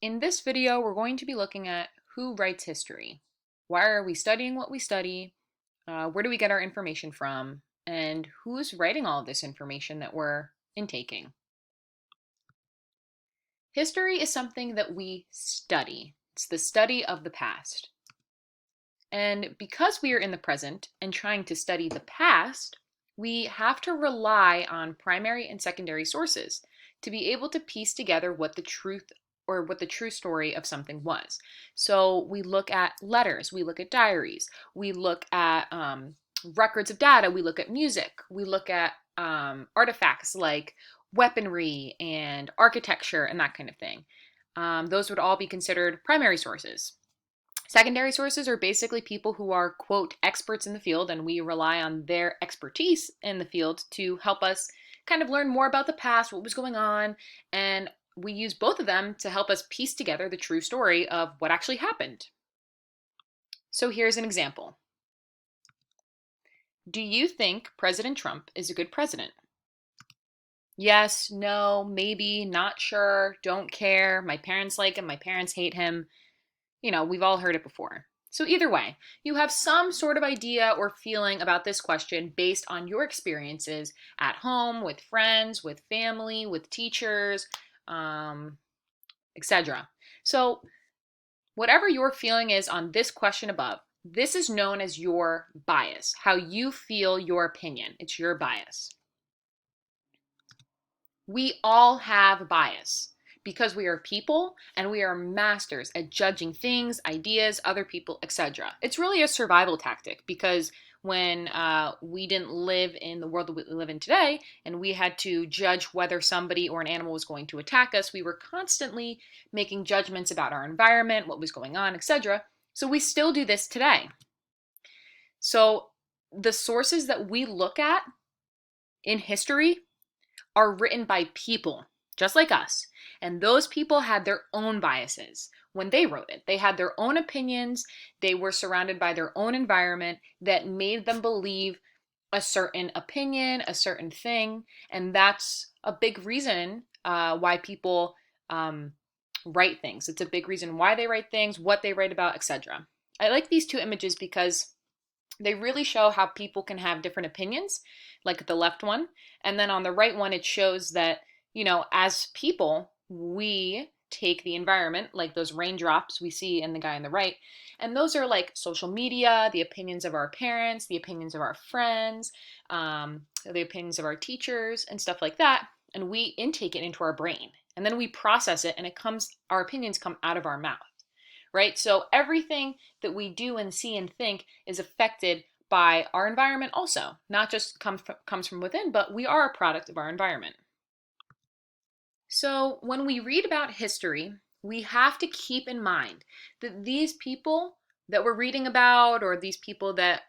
In this video, we're going to be looking at who writes history. Why are we studying what we study? Where do we get our information from? And who's writing all of this information that we're intaking? History is something that we study. It's the study of the past. And because we are in the present and trying to study the past, we have to rely on primary and secondary sources to be able to piece together what the truth or what the true story of something was. So we look at letters, we look at diaries, we look at records of data, we look at music, we look at artifacts like weaponry and architecture and that kind of thing. Those would all be considered primary sources. Secondary sources are basically people who are, quote, experts in the field, and we rely on their expertise in the field to help us kind of learn more about the past, what was going on, and we use both of them to help us piece together the true story of what actually happened. So here's an example. Do you think President Trump is a good president? Yes, no, maybe, not sure, don't care, my parents like him, my parents hate him. We've all heard it before. So either way, you have some sort of idea or feeling about this question based on your experiences at home, with friends, with family, with teachers, etc. So whatever your feeling is on this question above, this is known as your bias, how you feel your opinion. It's your bias. We all have bias because we are people and we are masters at judging things, ideas, other people, etc. It's really a survival tactic because when we didn't live in the world that we live in today and we had to judge whether somebody or an animal was going to attack us, we were constantly making judgments about our environment, what was going on, etc. So we still do this today. So the sources that we look at in history are written by people just like us. And those people had their own biases when they wrote it. They had their own opinions. They were surrounded by their own environment that made them believe a certain opinion, a certain thing. And that's a big reason why people write things. It's a big reason why they write things, what they write about, etc. I like these two images because they really show how people can have different opinions, like the left one. And then on the right one, it shows that, as people, we take the environment, like those raindrops we see in the guy on the right, and those are like social media, the opinions of our parents, the opinions of our friends, the opinions of our teachers, and stuff like that. And we intake it into our brain. And then we process it, and our opinions come out of our mouth, right? So everything that we do and see and think is affected by our environment also, not just comes from within, but we are a product of our environment. So when we read about history, we have to keep in mind that these people that we're reading about, or these people that,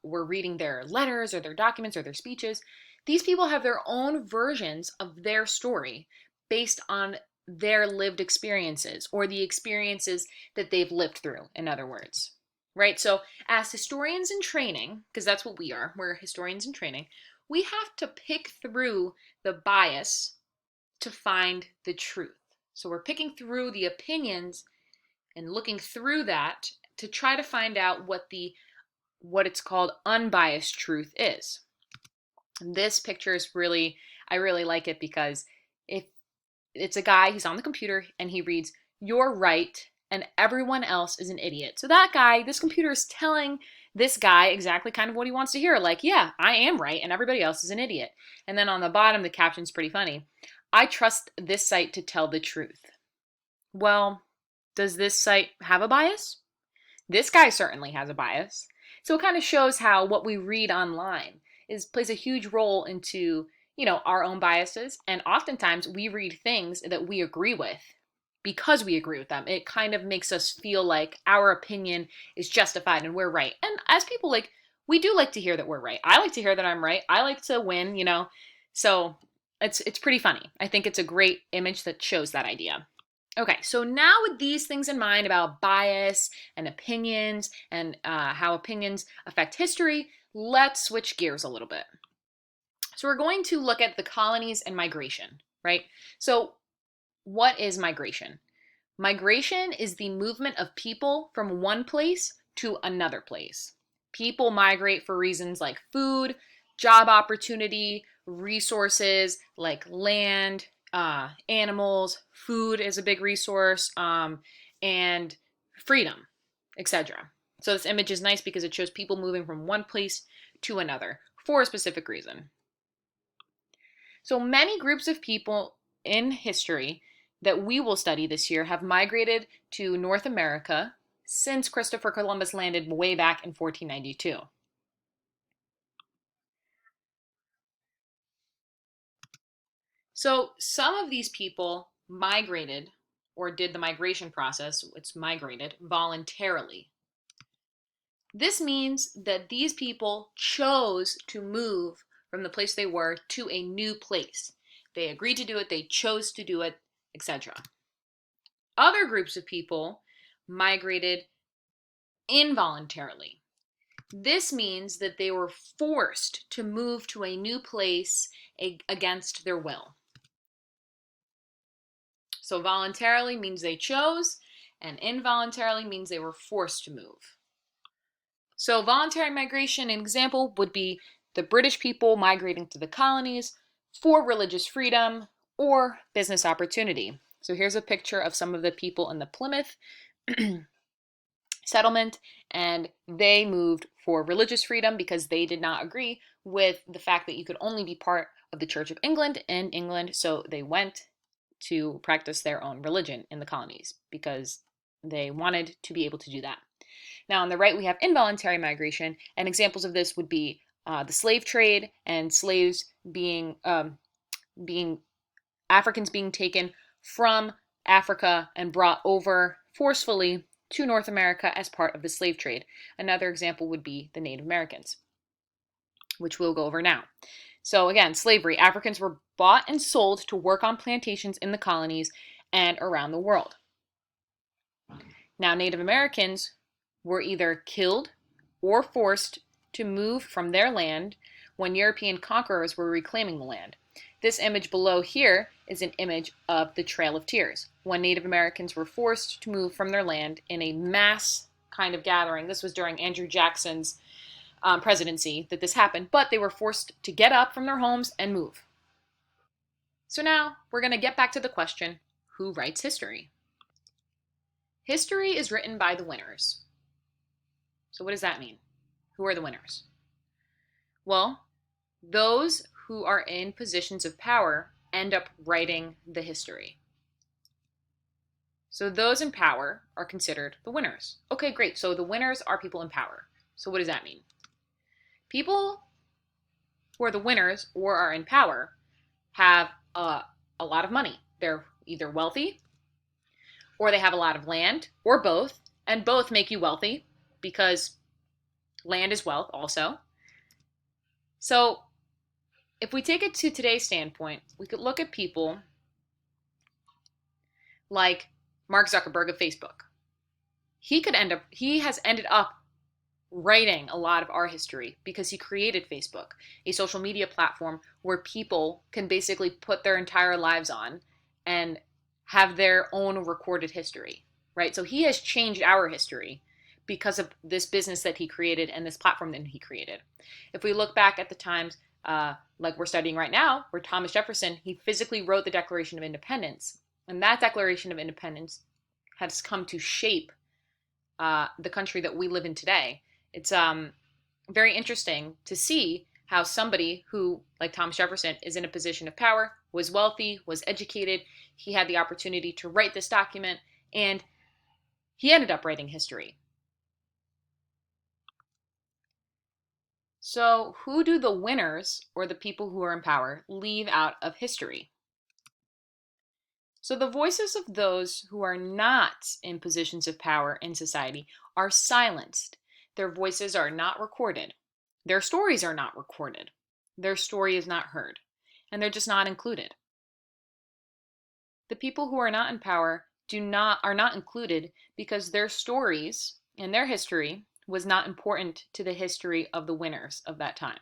we're reading their letters or their documents or their speeches, these people have their own versions of their story based on their lived experiences or the experiences that they've lived through, in other words. Right? So, as historians in training, because that's what we're historians in training, we have to pick through the bias to find the truth. So, we're picking through the opinions and looking through that to try to find out what it's called unbiased truth is. And this picture is I really like it because if it's a guy, he's on the computer and he reads, "You're right, and everyone else is an idiot." So that guy, this computer is telling this guy exactly kind of what he wants to hear. Like, yeah, I am right, and everybody else is an idiot. And then on the bottom, the caption's pretty funny. "I trust this site to tell the truth." Well, does this site have a bias? This guy certainly has a bias. So it kind of shows how what we read online plays a huge role into, our own biases. And oftentimes we read things that we agree with because we agree with them. It kind of makes us feel like our opinion is justified and we're right. And as people, we do like to hear that we're right. I like to hear that I'm right. I like to win, So it's pretty funny. I think it's a great image that shows that idea. Okay, so now with these things in mind about bias and opinions and how opinions affect history, let's switch gears a little bit. So we're going to look at the colonies and migration, right? So What is migration? Migration is the movement of people from one place to another place. People migrate for reasons like food, job opportunity, resources like land, animals, food is a big resource, and freedom, etc. So this image is nice because it shows people moving from one place to another for a specific reason. So many groups of people in history that we will study this year have migrated to North America since Christopher Columbus landed way back in 1492. So some of these people migrated or did the migration process, it's migrated voluntarily. This means that these people chose to move from the place they were to a new place. They agreed to do it, they chose to do it, etc. Other groups of people migrated involuntarily. This means that they were forced to move to a new place against their will. So voluntarily means they chose, and involuntarily means they were forced to move. So voluntary migration, an example would be the British people migrating to the colonies for religious freedom or business opportunity. So here's a picture of some of the people in the Plymouth settlement, and they moved for religious freedom because they did not agree with the fact that you could only be part of the Church of England in England, so they went to practice their own religion in the colonies because they wanted to be able to do that. Now, on the right, we have involuntary migration, and examples of this would be the slave trade and slaves being Africans being taken from Africa and brought over forcefully to North America as part of the slave trade. Another example would be the Native Americans, which we'll go over now. So again, slavery. Africans were bought and sold to work on plantations in the colonies and around the world. Now, Native Americans were either killed or forced to move from their land when European conquerors were reclaiming the land. This image below here is an image of the Trail of Tears, when Native Americans were forced to move from their land in a mass kind of gathering. This was during Andrew Jackson's presidency that this happened, but they were forced to get up from their homes and move. So now we're going to get back to the question, who writes history? History is written by the winners. So what does that mean? Who are the winners? Well, those who are in positions of power end up writing the history. So those in power are considered the winners. Okay, great. So the winners are people in power. So what does that mean? People who are the winners or are in power have a lot of money. They're either wealthy or they have a lot of land or both, and both make you wealthy because land is wealth also. So if we take it to today's standpoint, we could look at people like Mark Zuckerberg of Facebook. He has ended up writing a lot of our history because he created Facebook, a social media platform where people can basically put their entire lives on and have their own recorded history, right? So he has changed our history because of this business that he created and this platform that he created. If we look back at the times like we're studying right now, where Thomas Jefferson, he physically wrote the Declaration of Independence, and that Declaration of Independence has come to shape the country that we live in today. It's very interesting to see how somebody who, like Thomas Jefferson, is in a position of power, was wealthy, was educated, he had the opportunity to write this document, and he ended up writing history. So who do the winners, or the people who are in power, leave out of history? So the voices of those who are not in positions of power in society are silenced. Their voices are not recorded. Their stories are not recorded. Their story is not heard. And they're just not included. The people who are not in power are not included because their stories and their history was not important to the history of the winners of that time.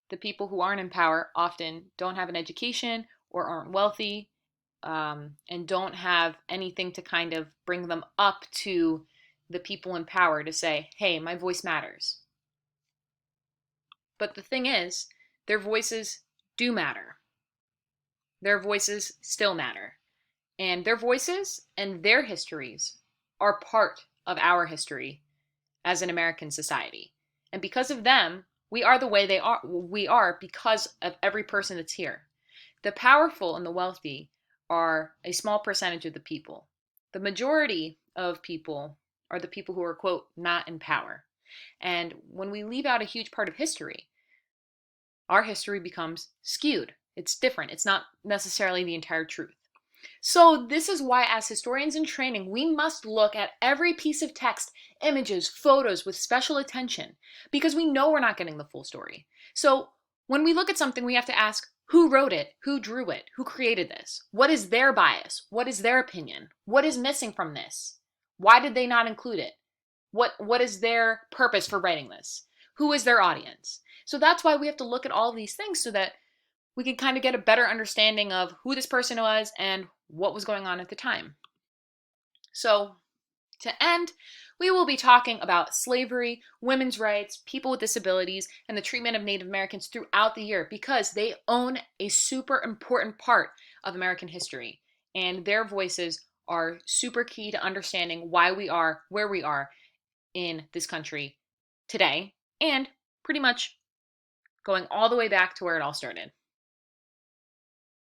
The people who aren't in power often don't have an education or aren't wealthy, and don't have anything to kind of bring them up to the people in power to say, hey, my voice matters. But the thing is, their voices do matter. Their voices still matter. And their voices and their histories are part of our history as an American society. And because of them, we are the way we are because of every person that's here. The powerful and the wealthy are a small percentage of the people. The majority of people are the people who are, quote, not in power. And when we leave out a huge part of history, our history becomes skewed. It's different. It's not necessarily the entire truth. So this is why, as historians in training, we must look at every piece of text, images, photos with special attention, because we know we're not getting the full story. So when we look at something, we have to ask, who wrote it? Who drew it? Who created this? What is their bias? What is their opinion? What is missing from this? Why did they not include it? What is their purpose for writing this? Who is their audience? So that's why we have to look at all these things so that we can kind of get a better understanding of who this person was and what was going on at the time. So, to end, we will be talking about slavery, women's rights, people with disabilities, and the treatment of Native Americans throughout the year because they own a super important part of American history, and their voices are super key to understanding why we are where we are in this country today, and pretty much going all the way back to where it all started.